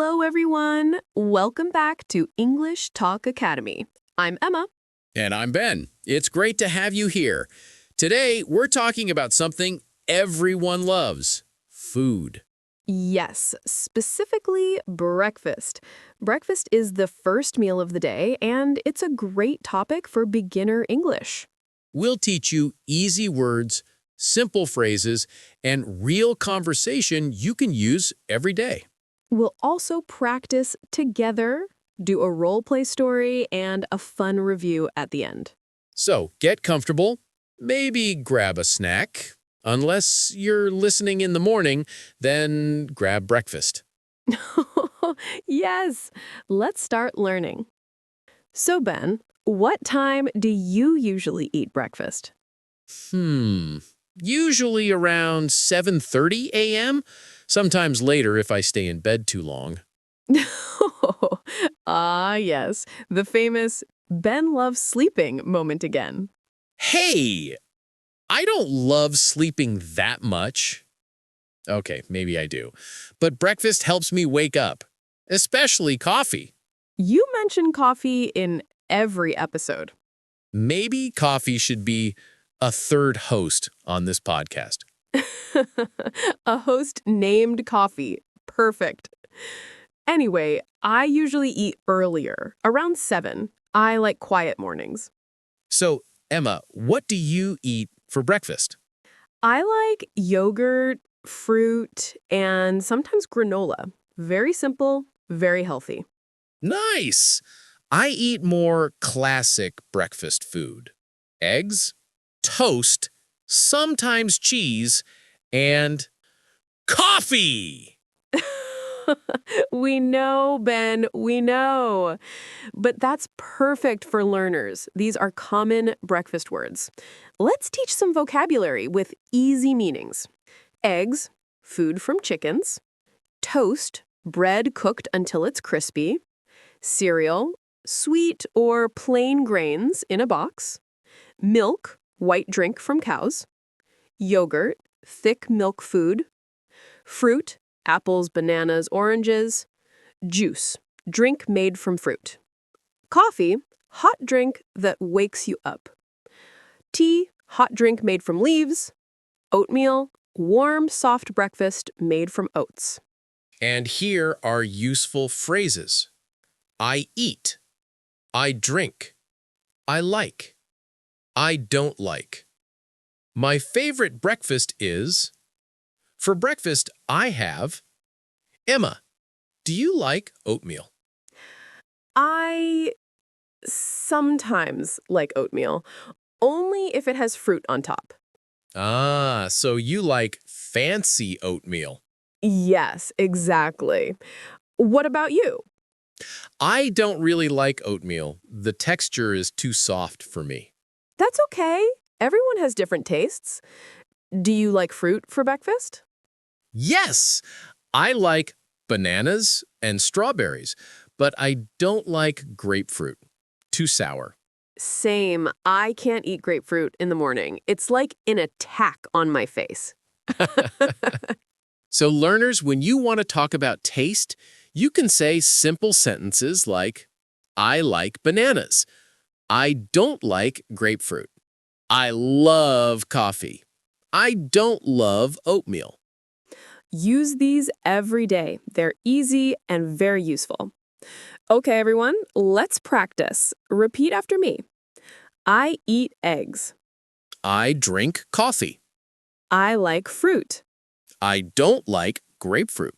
Hello, everyone. Welcome back to English Talk Academy. I'm Emma. And I'm Ben. It's great to have you here. Today, we're talking about something everyone loves, food. Yes, specifically breakfast. Breakfast is the first meal of the day, and it's a great topic for beginner English. We'll teach you easy words, simple phrases, and real conversation you can use every day. We'll also practice together, do a role play story, and a fun review at the end. So get comfortable, maybe grab a snack. Unless you're listening in the morning, then grab breakfast. Yes, let's start learning. So, Ben, what time do you usually eat breakfast? Usually around 7:30 a.m., sometimes later if I stay in bed too long. Ah, yes, the famous Ben loves sleeping moment again. Hey, I don't love sleeping that much. Okay, maybe I do. But breakfast helps me wake up, especially coffee. You mention coffee in every episode. Maybe coffee should be a third host on this podcast. A host named Coffee. Perfect. Anyway, I usually eat earlier, around 7. I like quiet mornings. So, Emma, what do you eat for breakfast? I like yogurt, fruit, and sometimes granola. Very simple, very healthy. Nice! I eat more classic breakfast food. Eggs, toast, sometimes cheese, and coffee! We know, Ben, we know. But that's perfect for learners. These are common breakfast words. Let's teach some vocabulary with easy meanings. Eggs, food from chickens. Toast, bread cooked until it's crispy. Cereal, sweet or plain grains in a box. Milk, white drink from cows. Yogurt, thick milk food. Fruit, apples, bananas, oranges. Juice, drink made from fruit. Coffee, hot drink that wakes you up. Tea, hot drink made from leaves. Oatmeal, warm, soft breakfast made from oats. And here are useful phrases. I eat. I drink. I like. I don't like. My favorite breakfast is... For breakfast, I have... Emma, do you like oatmeal? I sometimes like oatmeal, only if it has fruit on top. Ah, so you like fancy oatmeal. Yes, exactly. What about you? I don't really like oatmeal. The texture is too soft for me. That's okay. Everyone has different tastes. Do you like fruit for breakfast? Yes, I like bananas and strawberries, but I don't like grapefruit. Too sour. Same. I can't eat grapefruit in the morning. It's like an attack on my face. So learners, when you want to talk about taste, you can say simple sentences like, I like bananas. I don't like grapefruit. I love coffee. I don't love oatmeal. Use these every day. They're easy and very useful. Okay, everyone, let's practice. Repeat after me. I eat eggs. I drink coffee. I like fruit. I don't like grapefruit.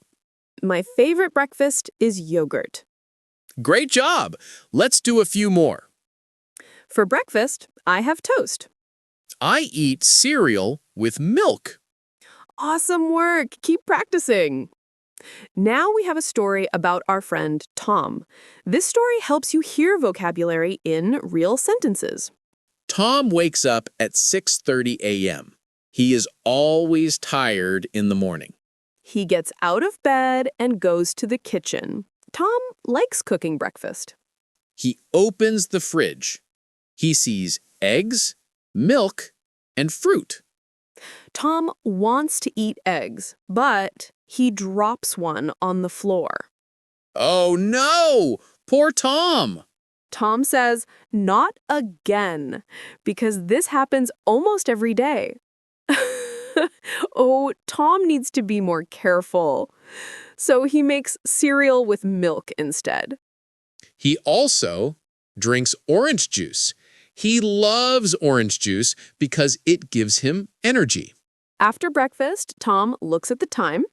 My favorite breakfast is yogurt. Great job! Let's do a few more. For breakfast, I have toast. I eat cereal with milk. Awesome work! Keep practicing. Now we have a story about our friend Tom. This story helps you hear vocabulary in real sentences. Tom wakes up at 6:30 a.m. He is always tired in the morning. He gets out of bed and goes to the kitchen. Tom likes cooking breakfast. He opens the fridge. He sees eggs, milk, and fruit. Tom wants to eat eggs, but he drops one on the floor. Oh no! Poor Tom! Tom says, not again, because this happens almost every day. Oh, Tom needs to be more careful. So he makes cereal with milk instead. He also drinks orange juice. He loves orange juice because it gives him energy. After breakfast, Tom looks at the time.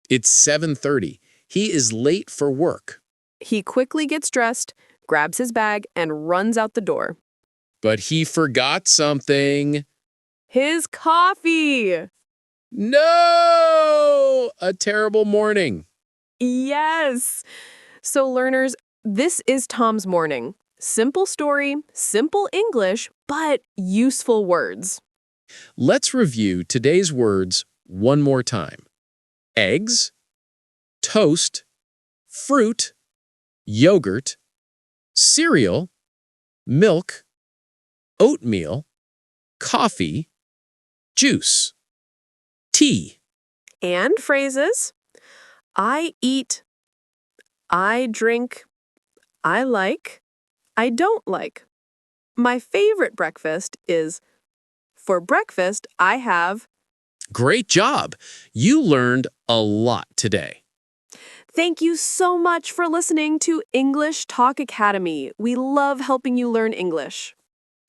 It's 7:30. He is late for work. He quickly gets dressed, grabs his bag, and runs out the door. But he forgot something. His coffee! No! A terrible morning. Yes! So, learners, this is Tom's morning. Simple story, simple English, but useful words. Let's review today's words one more time. Eggs, toast, fruit, yogurt, cereal, milk, oatmeal, coffee, juice, tea. And phrases. I eat, I drink, I like, I don't like. My favorite breakfast is, for breakfast, I have. Great job! You learned a lot today. Thank you so much for listening to English Talk Academy. We love helping you learn English.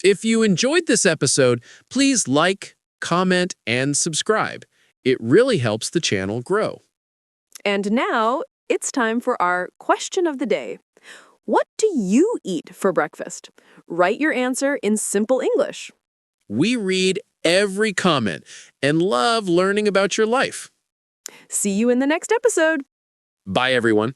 If you enjoyed this episode, please like, comment, and subscribe. It really helps the channel grow. And now it's time for our question of the day. What do you eat for breakfast? Write your answer in simple English. We read every comment and love learning about your life. See you in the next episode. Bye, everyone.